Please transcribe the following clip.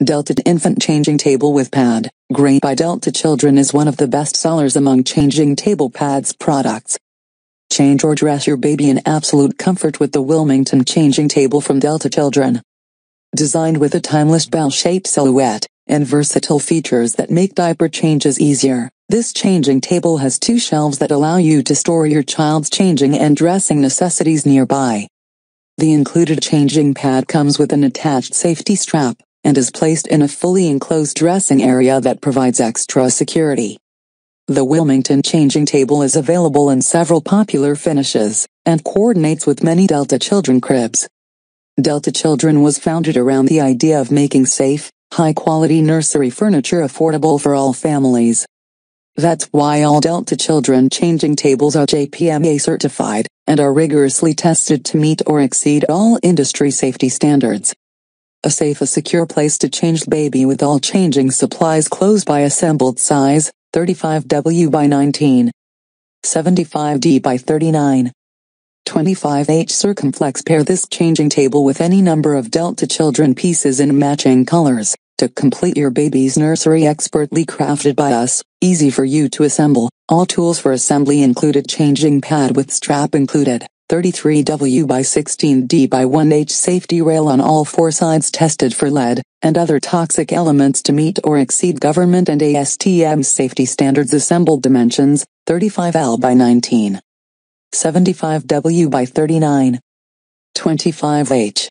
Delta Infant Changing Table with Pad, Great by Delta Children is one of the best sellers among changing table pads products. Change or dress your baby in absolute comfort with the Wilmington Changing Table from Delta Children. Designed with a timeless bell-shaped silhouette and versatile features that make diaper changes easier, this changing table has two shelves that allow you to store your child's changing and dressing necessities nearby. The included changing pad comes with an attached safety strap and is placed in a fully enclosed dressing area that provides extra security. The Wilmington Changing Table is available in several popular finishes and coordinates with many Delta Children cribs. Delta Children was founded around the idea of making safe, high-quality nursery furniture affordable for all families. That's why all Delta Children changing tables are JPMA certified and are rigorously tested to meet or exceed all industry safety standards. A safe and secure place to change baby with all changing supplies clothes by assembled size, 35W by 19, 75D by 39, 25H circumflex. Pair this changing table with any number of Delta Children pieces in matching colors to complete your baby's nursery, expertly crafted by us, easy for you to assemble. All tools for assembly included: changing pad with strap included, 33W by 16D by 1H safety rail on all four sides tested for lead and other toxic elements to meet or exceed government and ASTM safety standards. Assembled dimensions, 35L by 19, 75W by 39, 25H.